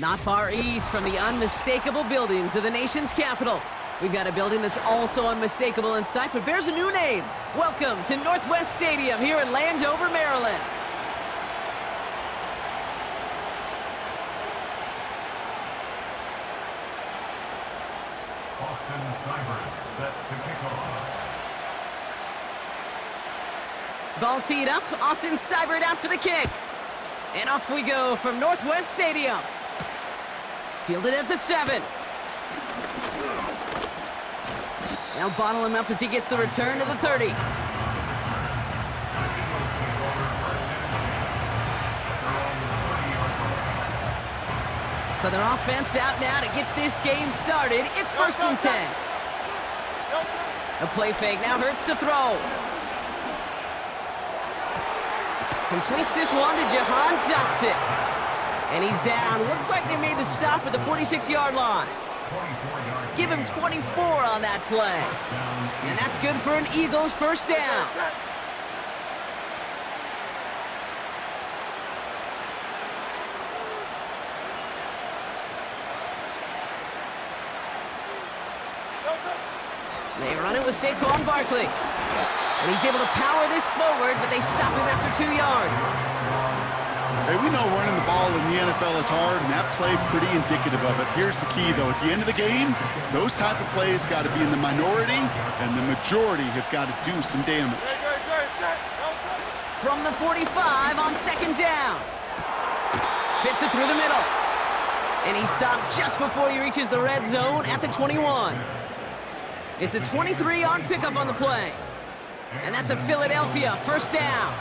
Not far east from the unmistakable buildings of the nation's capital. We've got a building that's also unmistakable in sight, but bears a new name. Welcome to Northwest Stadium here in Landover, Maryland. Austin Seibert set to kick off. Ball teed up, Austin Seibert out for the kick. And off we go from Northwest Stadium. Fielded at the 7. Now bottle him up as he gets the return to the 30. So their offense out now to get this game started. It's 1st and 10. A play fake now hurts to throw. Completes this one to Jahan Dotson. And he's down. Looks like they made the stop at the 46-yard line. Give him 24 on that play. And that's good for an Eagles first down. They run it with Saquon Barkley. And he's able to power this forward, but they stop him after 2 yards. Hey, we know running the ball in the NFL is hard, and that play pretty indicative of it. Here's the key, though. At the end of the game, those type of plays got to be in the minority, and the majority have got to do some damage. From the 45 on 2nd down. Fits it through the middle. And he stopped just before he reaches the red zone at the 21. It's a 23-yard pickup on the play. And that's a Philadelphia first down.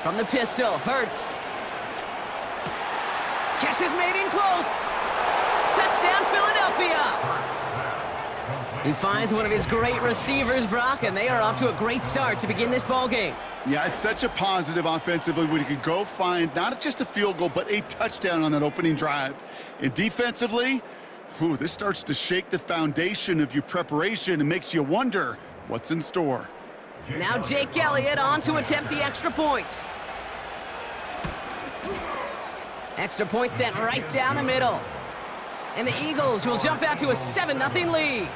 From the pistol, Hurts. Catch is made in close. Touchdown, Philadelphia. He finds one of his great receivers, Brock, and they are off to a great start to begin this ball game. Yeah, it's such a positive offensively when you can go find not just a field goal, but a touchdown on that opening drive. And defensively, this starts to shake the foundation of your preparation and makes you wonder what's in store. Now Jake Elliott on to attempt the extra point. Extra point sent right down the middle. And the Eagles will jump out to a 7-0 lead.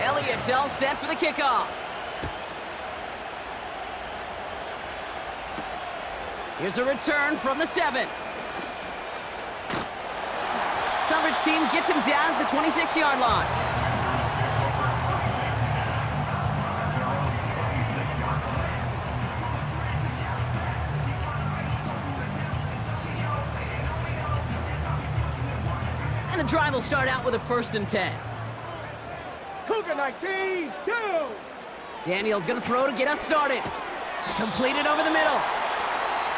Elliott's all set for the kickoff. Here's a return from the 7. Coverage team gets him down at the 26-yard line. And the drive will start out with a 1st and 10. Cougar 19, 2. Daniels gonna throw to get us started. Completed over the middle.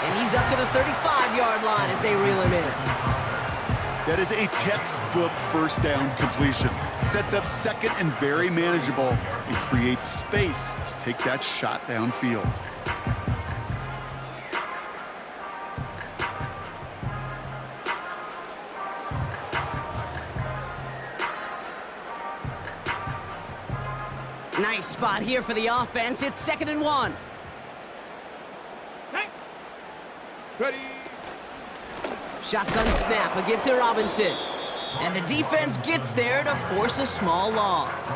And he's up to the 35-yard line as they reel him in. That is a textbook first down completion. Sets up 2nd and very manageable and creates space to take that shot downfield. Nice spot here for the offense. It's 2nd and 1. Ready. Shotgun snap, a give to Robinson. And the defense gets there to force a small loss.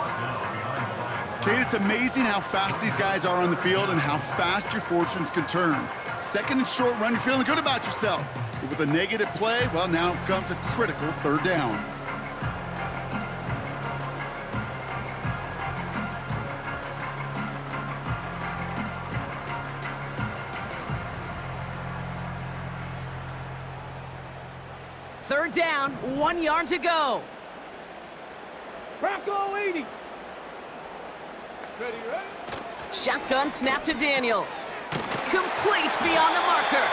Kate, it's amazing how fast these guys are on the field and how fast your fortunes can turn. 2nd and short run, you're feeling good about yourself. But with a negative play, well, now comes a critical 3rd down. Third down, 1 yard to go. Bronco 80. Ready. Shotgun snap to Daniels. Complete beyond the marker.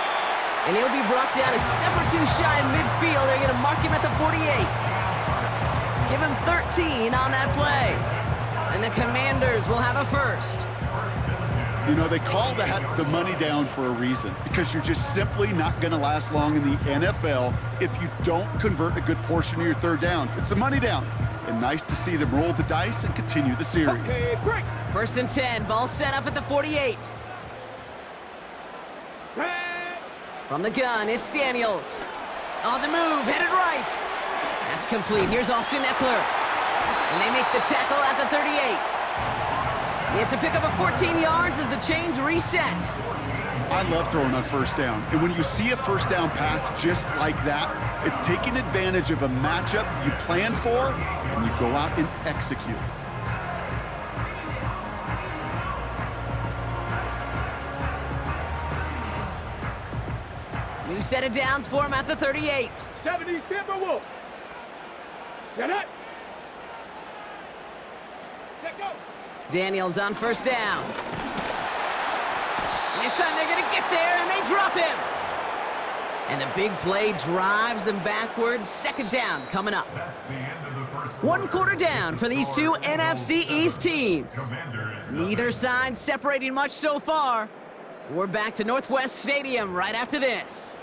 And he'll be brought down a step or two shy of midfield. They're going to mark him at the 48. Give him 13 on that play. And the Commanders will have a first. You know, they call that the money down for a reason, because you're just simply not going to last long in the NFL if you don't convert a good portion of your third downs. It's the money down. And nice to see them roll the dice and continue the series. Okay, break. 1st and 10, ball set up at the 48. Set. From the gun, it's Daniels. On the move, headed right. That's complete. Here's Austin Eckler. And they make the tackle at the 38. It's a pickup of 14 yards as the chains reset. I love throwing on first down. And when you see a first down pass just like that, it's taking advantage of a matchup you plan for, and you go out and execute. New set of downs for him at the 38. 70 Timberwolves. Set up. Let go. Daniels on first down. And this time they're going to get there, and they drop him. And the big play drives them backwards. 2nd down coming up. That's the end of the first quarter. 1 quarter down for these two NFC East teams. Commanders. Neither side separating much so far. We're back to Northwest Stadium right after this.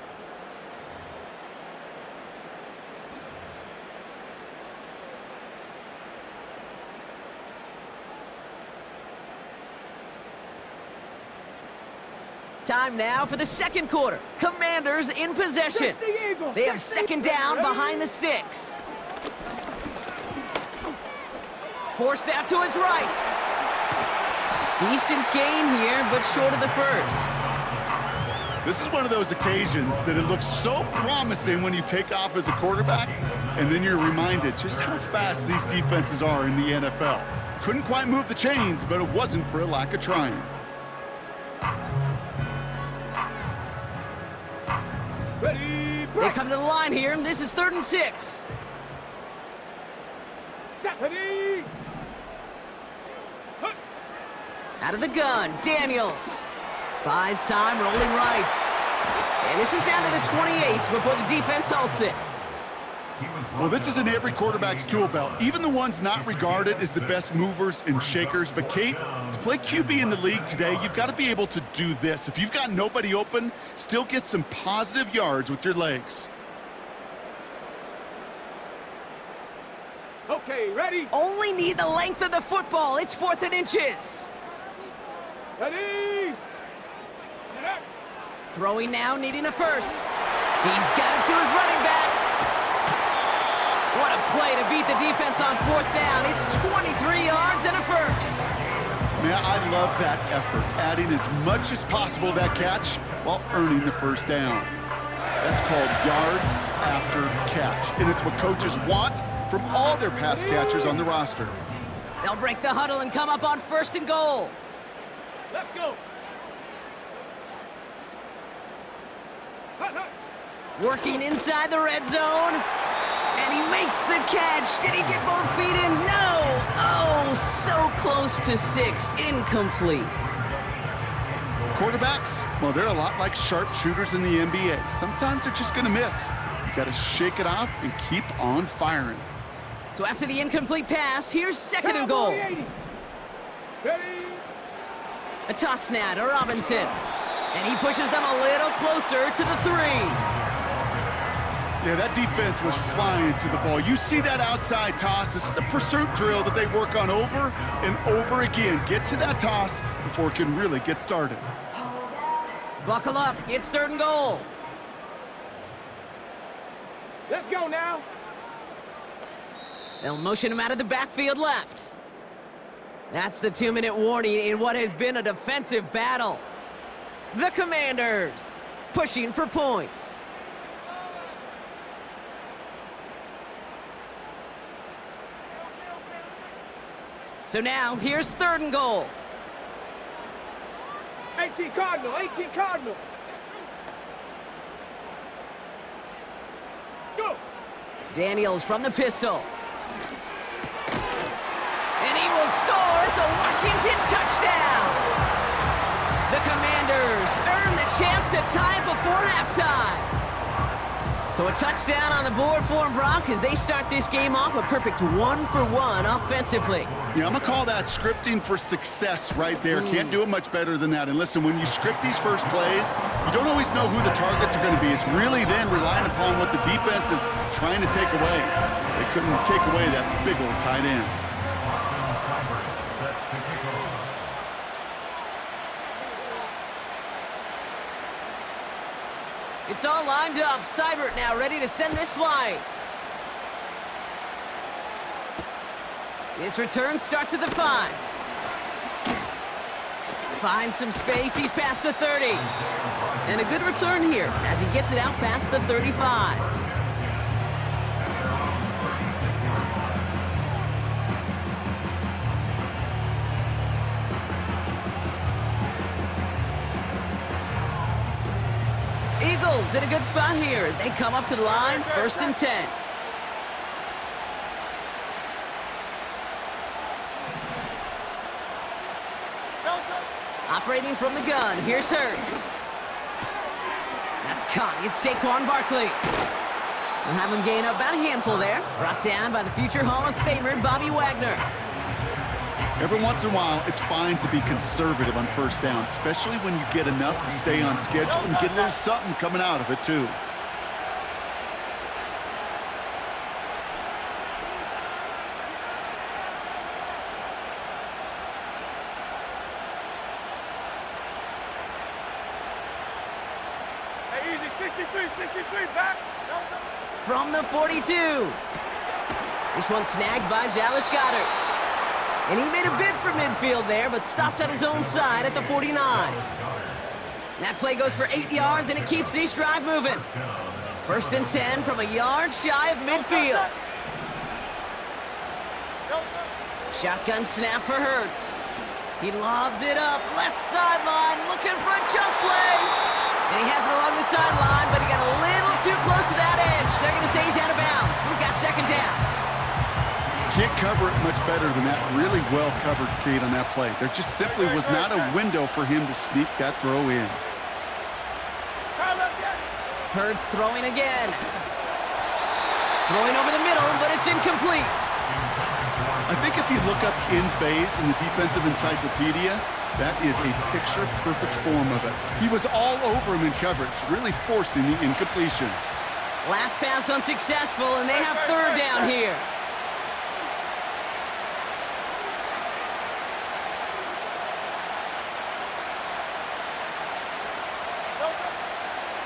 Time now for the 2nd quarter. Commanders in possession. They have 2nd down behind the sticks. Forced out to his right. Decent gain here, but short of the first. This is one of those occasions that it looks so promising when you take off as a quarterback, and then you're reminded just how fast these defenses are in the NFL. Couldn't quite move the chains, but it wasn't for a lack of trying. Ready, They break. come to the line here, and this is 3rd and 6. Set. Ready. Hut. Out of the gun, Daniels. Buys time, rolling right. And this is down to the 28 before the defense halts it. Well, this is in every quarterback's tool belt, even the ones not regarded as the best movers and shakers. But, Kate, to play QB in the league today, you've got to be able to do this. If you've got nobody open, still get some positive yards with your legs. Okay, ready. Only need the length of the football. It's 4th and inches. Ready. Set up. Throwing now, needing a first. He's got it to his running back. What a play to beat the defense on 4th down. It's 23 yards and a first. Man, I love that effort, adding as much as possible to that catch while earning the first down. That's called yards after catch, and it's what coaches want from all their pass catchers on the roster. They'll break the huddle and come up on 1st and goal. Let's go. Hut, hut. Working inside the red zone. And he makes the catch. Did he get both feet in? No! Oh, so close to 6. Incomplete. Quarterbacks, well, they're a lot like sharpshooters in the NBA. Sometimes they're just going to miss. You got to shake it off and keep on firing. So after the incomplete pass, here's 2nd and goal. Cowboy 80. Ready. A toss now to Robinson. And he pushes them a little closer to the 3. Yeah, that defense was flying to the ball. You see that outside toss. This is a pursuit drill that they work on over and over again. Get to that toss before it can really get started. Buckle up. It's 3rd and goal. Let's go now. They'll motion him out of the backfield left. That's the 2-minute warning in what has been a defensive battle. The Commanders pushing for points. So now, here's 3rd and goal. 18 Cardinal, 18 Cardinal. Go. Daniels from the pistol. And he will score. It's a Washington touchdown. The Commanders earn the chance to tie before halftime. So a touchdown on the board for him, Brock, as they start this game off a perfect 1-for-1 offensively. Yeah, I'm going to call that scripting for success right there. Can't do it much better than that. And listen, when you script these first plays, you don't always know who the targets are going to be. It's really then relying upon what the defense is trying to take away. They couldn't take away that big old tight end. Set to kick off. It's all lined up. Seibert now ready to send this flying. His return starts at the 5. Finds some space. He's past the 30. And a good return here as he gets it out past the 35. Eagles in a good spot here as they come up to the line, 1st and 10. Operating from the gun, here's Hurts. That's caught. It's Saquon Barkley. We'll have him gain about a handful there. Brought down by the future Hall of Famer, Bobby Wagner. Every once in a while, it's fine to be conservative on first down, especially when you get enough to stay on schedule and get a little something coming out of it, too. Hey, easy, 63, back. From the 42. This one snagged by Dallas Goedert. And he made a bid for midfield there, but stopped on his own side at the 49. That play goes for 8 yards, and it keeps this drive moving. 1st and 10 from a yard shy of midfield. Shotgun snap for Hurts. He lobs it up, left sideline, looking for a jump play. And he has it along the sideline, but he got a little too close to that edge. They're going to say he's out of bounds. We've got 2nd down. Can't cover it much better than that. Really well covered, Kate, on that play. There just simply was not a window for him to sneak that throw in. Hurts throwing again. Throwing over the middle, but it's incomplete. I think if you look up in phase in the defensive encyclopedia, that is a picture-perfect form of it. He was all over him in coverage, really forcing the incompletion. Last pass unsuccessful, and they have 3rd down here.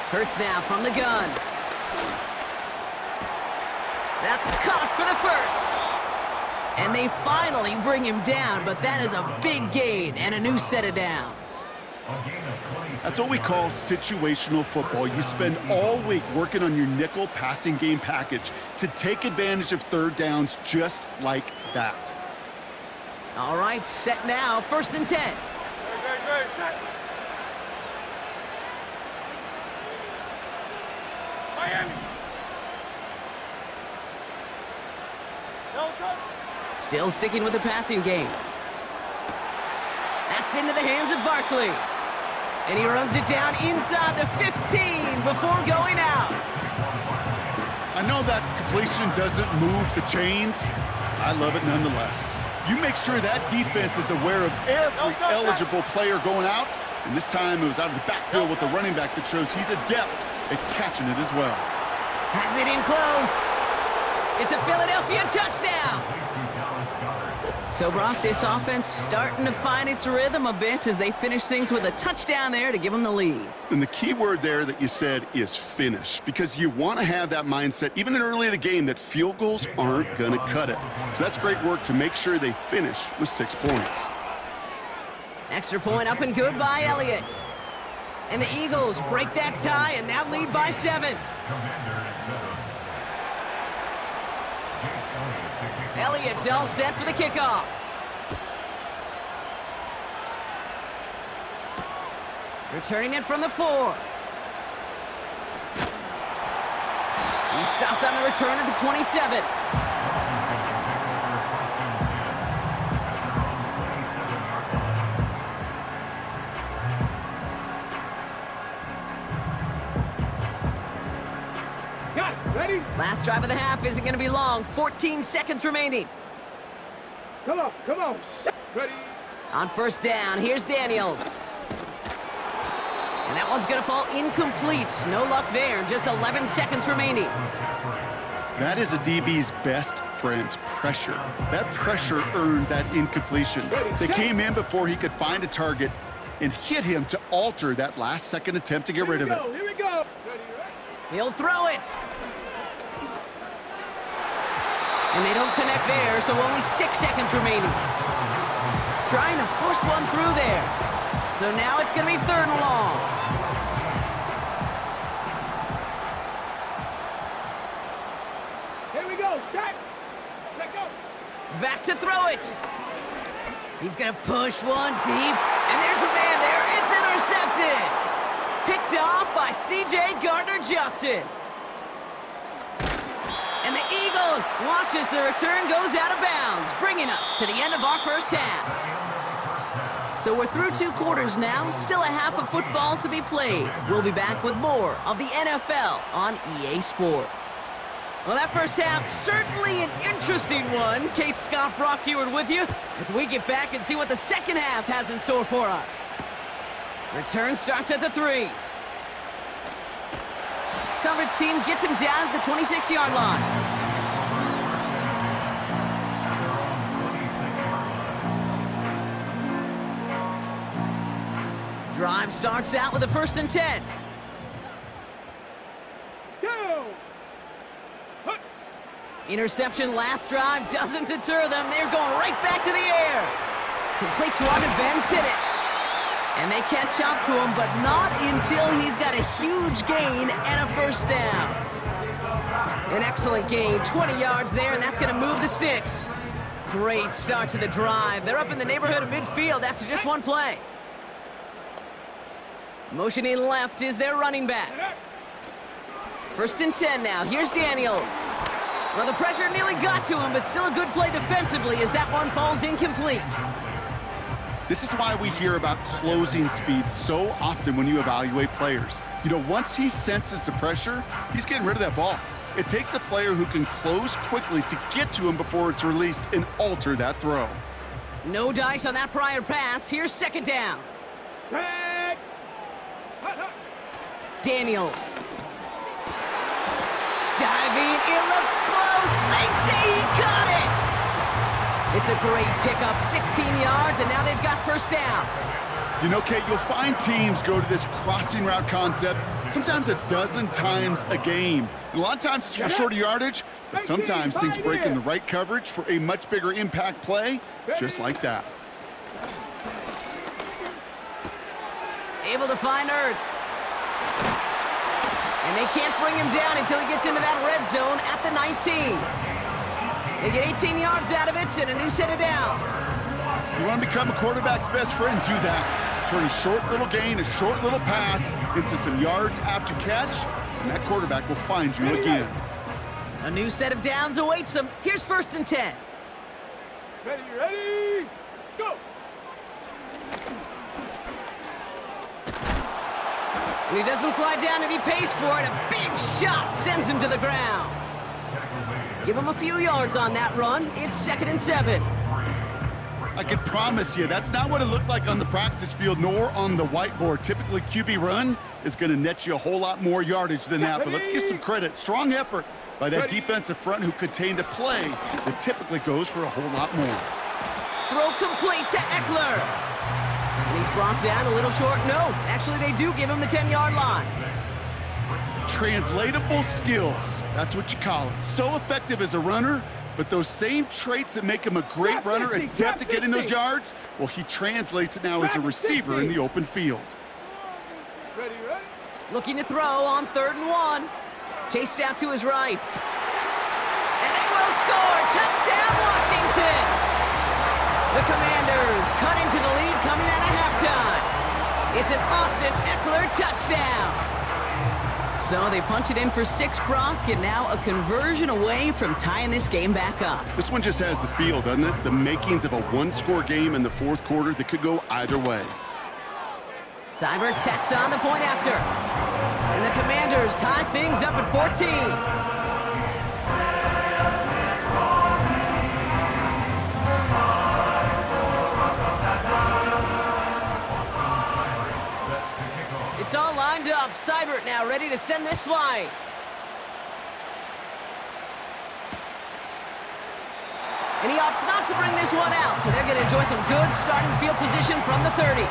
Hurts now from the gun. That's caught for the 1st. And they finally bring him down, but that is a big gain and a new set of downs. That's what we call situational football. You spend all week working on your nickel passing game package to take advantage of 3rd downs just like that. All right, set now, 1st and 10. Set. Miami. Still sticking with the passing game. That's into the hands of Barkley. And he runs it down inside the 15 before going out. I know that completion doesn't move the chains. I love it nonetheless. You make sure that defense is aware of every eligible player going out. And this time it was out of the backfield with the running back that shows he's adept at catching it as well. Has it in close. It's a Philadelphia touchdown. So, Brock, this offense starting to find its rhythm a bit as they finish things with a touchdown there to give them the lead. And the key word there that you said is finish, because you want to have that mindset, even in early in the game, that field goals aren't going to cut it. So that's great work to make sure they finish with 6 points. Extra point up and good by Elliott. And the Eagles break that tie and now lead by 7. Elliott's all set for the kickoff. Returning it from the 4. He stopped on the return at the 27. Last drive of the half isn't going to be long. 14 seconds remaining. Come on, come on. Ready? On first down, here's Daniels. And that one's going to fall incomplete. No luck there. Just 11 seconds remaining. That is a DB's best friend, pressure. That pressure earned that incompletion. They came in before he could find a target and hit him to alter that last-second attempt to get rid of it. Here we go. Ready, He'll throw it. And they don't connect there, so only 6 seconds remaining. Trying to force one through there. So now it's going to be 3rd and long. Here we go. Set. Let go. Back to throw it. He's going to push one deep. And there's a man there. It's intercepted. Picked off by C.J. Gardner-Johnson. And the Eagles watch as the return goes out of bounds, bringing us to the end of our first half. So we're through 2 quarters now, still a half of football to be played. We'll be back with more of the NFL on EA Sports. Well, that first half, certainly an interesting one. Kate Scott, Brock Heward with you as we get back and see what the second half has in store for us. Return starts at the 3. Coverage team gets him down at the 26-yard line. Drive starts out with a 1st and 10. Go. Hut. Interception last drive doesn't deter them. They're going right back to the air. Completes one and Ben's hit it. And they catch up to him, but not until he's got a huge gain and a 1st down. An excellent gain, 20 yards there, and that's going to move the sticks. Great start to the drive. They're up in the neighborhood of midfield after just 1 play. Motioning left is their running back. 1st and 10 now. Here's Daniels. Well, the pressure nearly got to him, but still a good play defensively as that one falls incomplete. This is why we hear about closing speed so often when you evaluate players. You know, once he senses the pressure, he's getting rid of that ball. It takes a player who can close quickly to get to him before it's released and alter that throw. No dice on that prior pass. Here's 2nd down. Set. Hut, hut. Daniels. Diving, it looks close. They say he caught it. It's a great pickup, 16 yards, and now they've got 1st down. You know, Kate, you'll find teams go to this crossing route concept sometimes a dozen times a game. And a lot of times it's for shorter yardage, but sometimes things break in the right coverage for a much bigger impact play, just like that. Able to find Ertz. And they can't bring him down until he gets into that red zone at the 19. They get 18 yards out of it and a new set of downs. You want to become a quarterback's best friend, do that. Turn a short little gain, a short little pass into some yards after catch, and that quarterback will find you again. A new set of downs awaits him. Here's 1st and 10. Ready, ready. Go. And he doesn't slide down and he pays for it. A big shot sends him to the ground. Give him a few yards on that run. It's 2nd and 7. I can promise you, that's not what it looked like on the practice field nor on the whiteboard. Typically, QB run is going to net you a whole lot more yardage than that, but let's give some credit. Strong effort by that defensive front who contained a play that typically goes for a whole lot more. Throw complete to Eckler. And he's brought down a little short. No, actually they do give him the 10-yard line. Translatable skills, that's what you call it. So effective as a runner, but those same traits that make him a great runner, adept at getting those yards, well, he translates it now as a receiver in the open field. Ready, ready. Looking to throw on 3rd and 1. Chased out to his right. And they will score. Touchdown, Washington. The Commanders cut into the lead coming out of halftime. It's an Austin Eckler touchdown. So they punch it in for 6, Brock, and now a conversion away from tying this game back up. This one just has the feel, doesn't it? The makings of a 1-score game in the 4th quarter that could go either way. Cyber tacks on the point after. And the Commanders tie things up at 14. lined up. Seibert now ready to send this flying. And he opts not to bring this one out, so they're going to enjoy some good starting field position from the 30.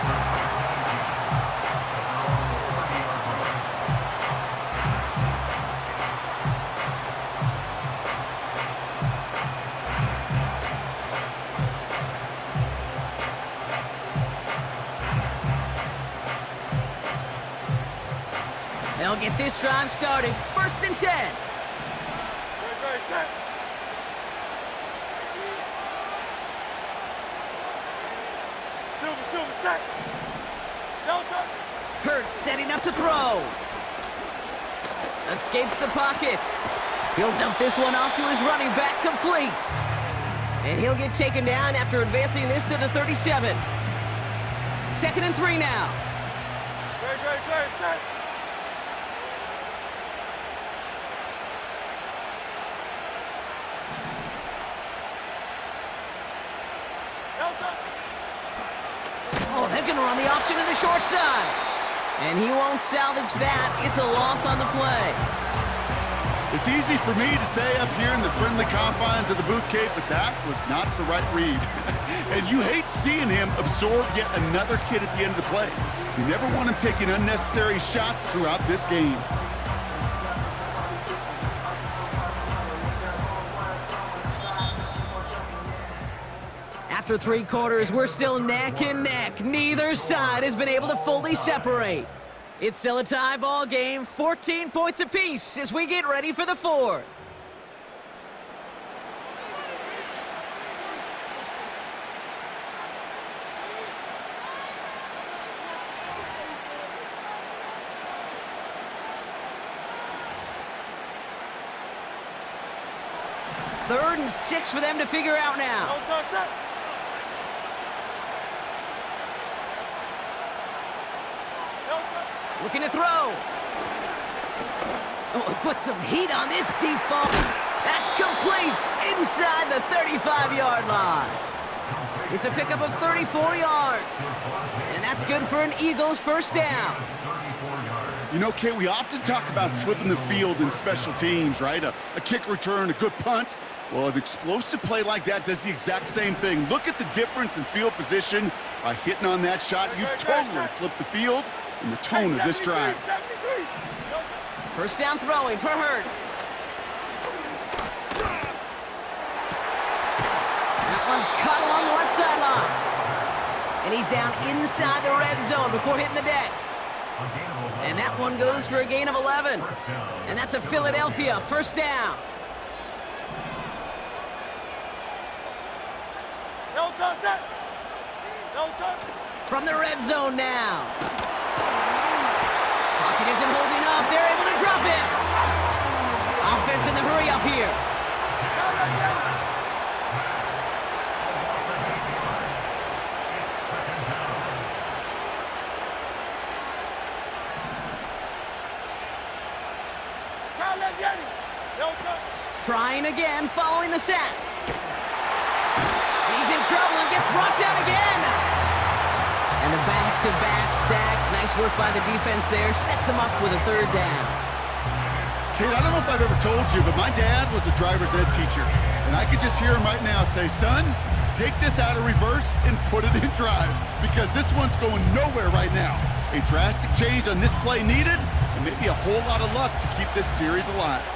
They'll get this drive started. 1st and 10. Ready, set. Silver, set. Delta. Hurts setting up to throw. Escapes the pocket. He'll dump this one off to his running back, complete. And he'll get taken down after advancing this to the 37. 2nd and 3 now. Ready, set. Delta. Oh, they're going to run the option to the short side. And he won't salvage that. It's a loss on the play. It's easy for me to say up here in the friendly confines of the Booth Cape, but that was not the right read. And you hate seeing him absorb yet another kid at the end of the play. You never want him taking unnecessary shots throughout this game. After 3 quarters, we're still neck and neck. Neither side has been able to fully separate. It's still a tie ball game, 14 points apiece as we get ready for the 4th. Third and 6 for them to figure out now. Delta, set. Delta. Looking to throw. Oh, put some heat on this deep ball. That's complete inside the 35-yard line. It's a pickup of 34 yards. And that's good for an Eagles 1st down. You know, Kate, we often talk about flipping the field in special teams, right? A kick return, a good punt. Well, an explosive play like that does the exact same thing. Look at the difference in field position. By hitting on that shot, you've totally flipped the field and the tone of this drive. 1st down throwing for Hurts. That one's cut along the left sideline. And he's down inside the red zone before hitting the deck. And that one goes for a gain of 11. And that's a Philadelphia 1st down. Delta, set. Delta. From the red zone now. Pocket isn't holding up. They're able to drop it. Offense in the hurry up here. Trying again, following the sack. He's in trouble and gets brought down again. And the back-to-back sacks. Nice work by the defense there. Sets him up with a 3rd down. Kate, I don't know if I've ever told you, but my dad was a driver's ed teacher. And I could just hear him right now say, son, take this out of reverse and put it in drive. Because this one's going nowhere right now. A drastic change on this play needed, and maybe a whole lot of luck to keep this series alive.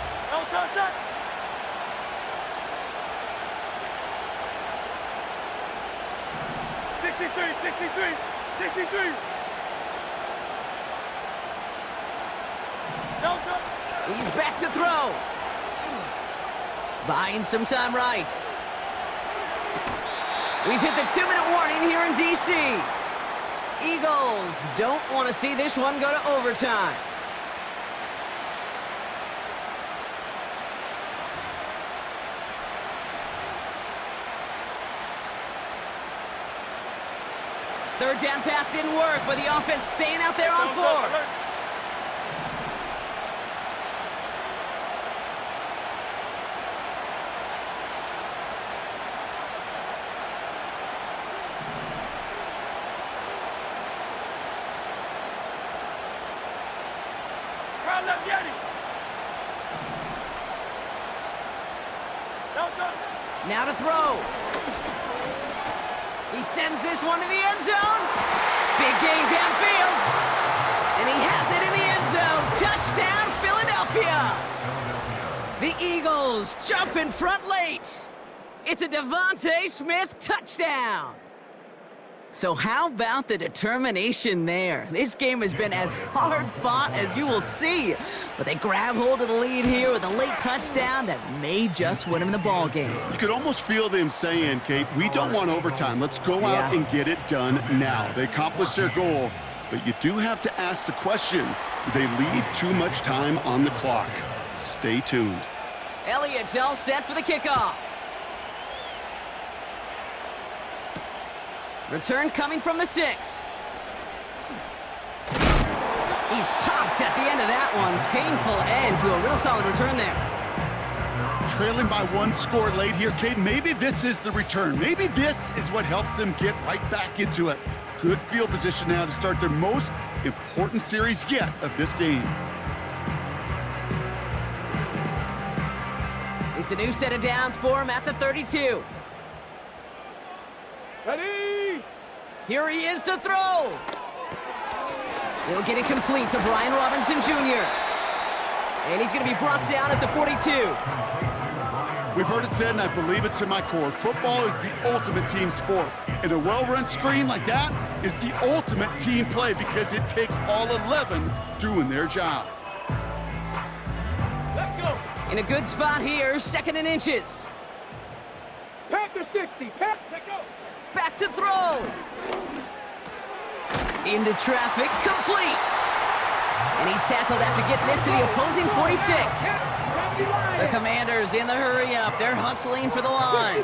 63. Delta. He's back to throw. Buying some time right. We've hit the 2-minute warning here in D.C. Eagles don't want to see this one go to overtime. Third down pass didn't work, but the offense staying out there on 4th. Now left Yeti. Now turn. Now to throw. He sends this one to the end zone. Big gain downfield. And he has it in the end zone. Touchdown, Philadelphia. The Eagles jump in front late. It's a Devontae Smith touchdown. So how about the determination there? This game has been as hard fought as you will see. But they grab hold of the lead here with a late touchdown that may just win them the ball game. You could almost feel them saying, Kate, we don't want overtime. Let's go out and get it done now. They accomplished their goal, but you do have to ask the question, do they leave too much time on the clock? Stay tuned. Elliott's all set for the kickoff. Return coming from the 6. He's popped at the end of that one. Painful end to a real solid return there. Trailing by 1 score late here, Kate. Maybe this is the return. Maybe this is what helps them get right back into it. Good field position now to start their most important series yet of this game. It's a new set of downs for him at the 32. Ready. Here he is to throw. He'll get it complete to Brian Robinson Jr. And he's going to be brought down at the 42. We've heard it said, and I believe it to my core, football is the ultimate team sport. And a well-run screen like that is the ultimate team play because it takes all 11 doing their job. Let's go. In a good spot here, 2nd and inches. Pack to 60. Pack. Let's go. Back to throw. Into traffic, complete. And he's tackled after getting this to the opposing 46. The Commanders in the hurry up. They're hustling for the line.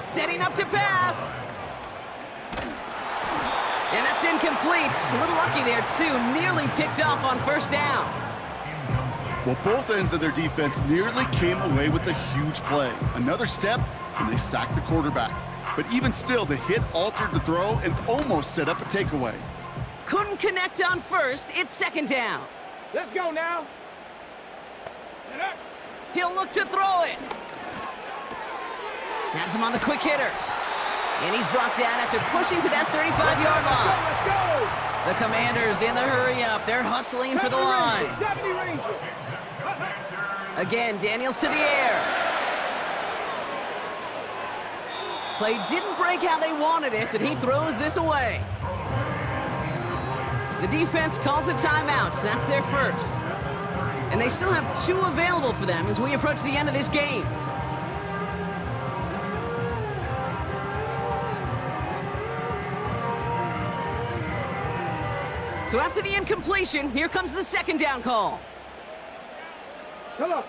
Setting up to pass. And that's incomplete. A little lucky there, too. Nearly picked off on 1st down. Well, both ends of their defense nearly came away with a huge play. Another step, and they sacked the quarterback. But even still, the hit altered the throw and almost set up a takeaway. Couldn't connect on 1st. It's 2nd down. Let's go now. He'll look to throw it. Has him on the quick hitter. And he's brought down after pushing to that 35-yard line. Let's go. The Commanders in the hurry up. They're hustling for the line. Again, Daniels to the air. Play didn't break how they wanted it, and he throws this away. The defense calls a timeout, so that's their first. And they still have 2 available for them as we approach the end of this game. So after the incompletion, here comes the 2nd down call. Come on.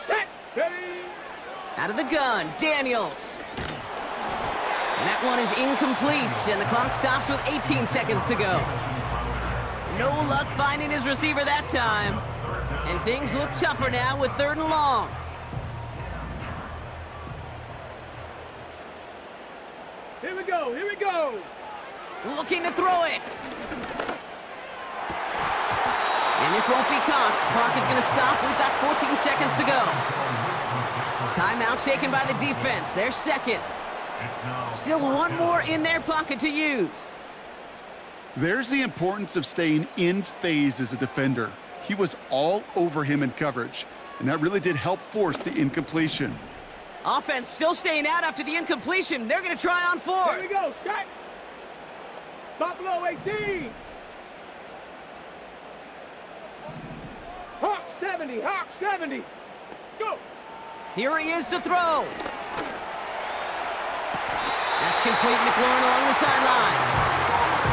Set. Ready. Out of the gun, Daniels. And that one is incomplete, and the clock stops with 18 seconds to go. No luck finding his receiver that time. And things look tougher now with 3rd and long. Here we go. Looking to throw it. And this won't be caught. Clock is going to stop. We've got 14 seconds to go. Timeout taken by the defense. They're 2nd. Still 1 more in their pocket to use. There's the importance of staying in phase as a defender. He was all over him in coverage, and that really did help force the incompletion. Offense still staying out after the incompletion. They're going to try on 4th. Here we go. Set. Buffalo 18. Hawk 70. Go. Here he is to throw. That's complete. McLaurin along the sideline.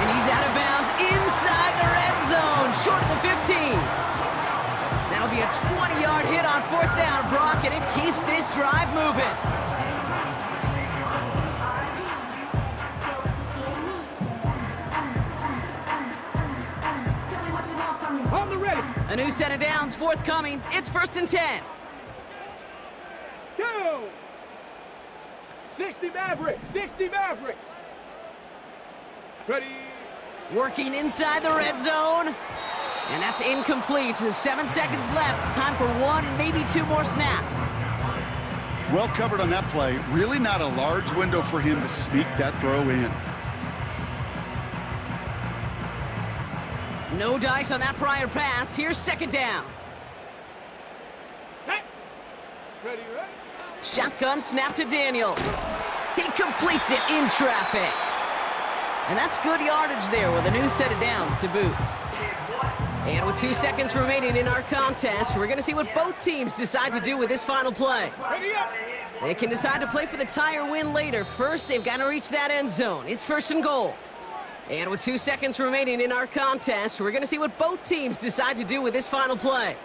And he's out of bounds inside the red zone, short of the 15. That'll be a 20-yard hit on 4th down, Brock, and it keeps this drive moving. On the ready. A new set of downs forthcoming. It's 1st and 10. Go. 60 Mavericks. Ready. Working inside the red zone. And that's incomplete. 7 seconds left. Time for one, maybe two more snaps. Well covered on that play. Really not a large window for him to sneak that throw in. No dice on that prior pass. Here's second down. Hey. Ready, ready. Shotgun snap to Daniels. He completes it in traffic. And that's good yardage there with a new set of downs to boot. And with 2 seconds remaining in our contest, we're going to see what both teams decide to do with this final play. Ready up. They can decide to play for the tie or win later. First, they've got to reach that end zone. It's first and goal. And with 2 seconds remaining in our contest, we're going to see what both teams decide to do with this final play.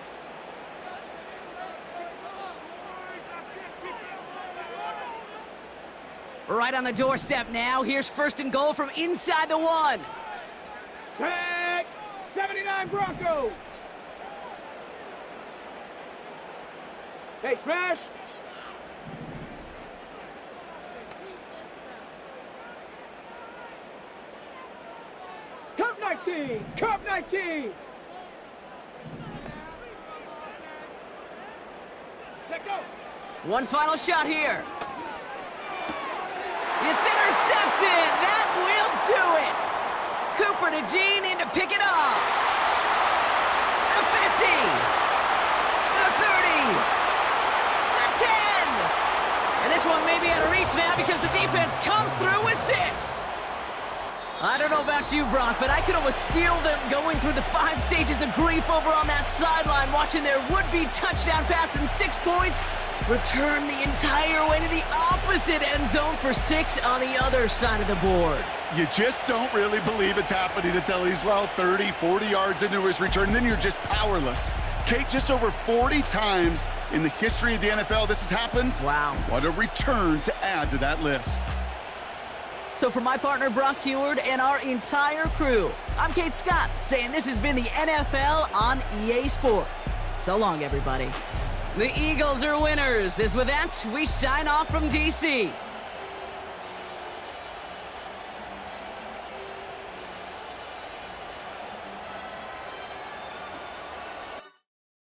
Right on the doorstep now. Here's first and goal from inside the 1. Tag. 79 Broncos. Hey, smash. Cup 19. Cup 19. Let go. One final shot here. It's intercepted. That will do it. Cooper to Gene in to pick it up. The 50. The 30. The 10. And this one may be out of reach now because the defense comes through with 6. I don't know about you, Brock, but I could almost feel them going through the 5 stages of grief over on that sideline, watching their would-be touchdown pass in 6 points return the entire way to the opposite end zone for 6 on the other side of the board. You just don't really believe it's happening until he's, well, 30, 40 yards into his return. Then you're just powerless. Kate, just over 40 times in the history of the NFL this has happened. Wow. What a return to add to that list. So for my partner, Brock Heward, and our entire crew, I'm Kate Scott, saying this has been the NFL on EA Sports. So long, everybody. The Eagles are winners. As with that, we sign off from D.C.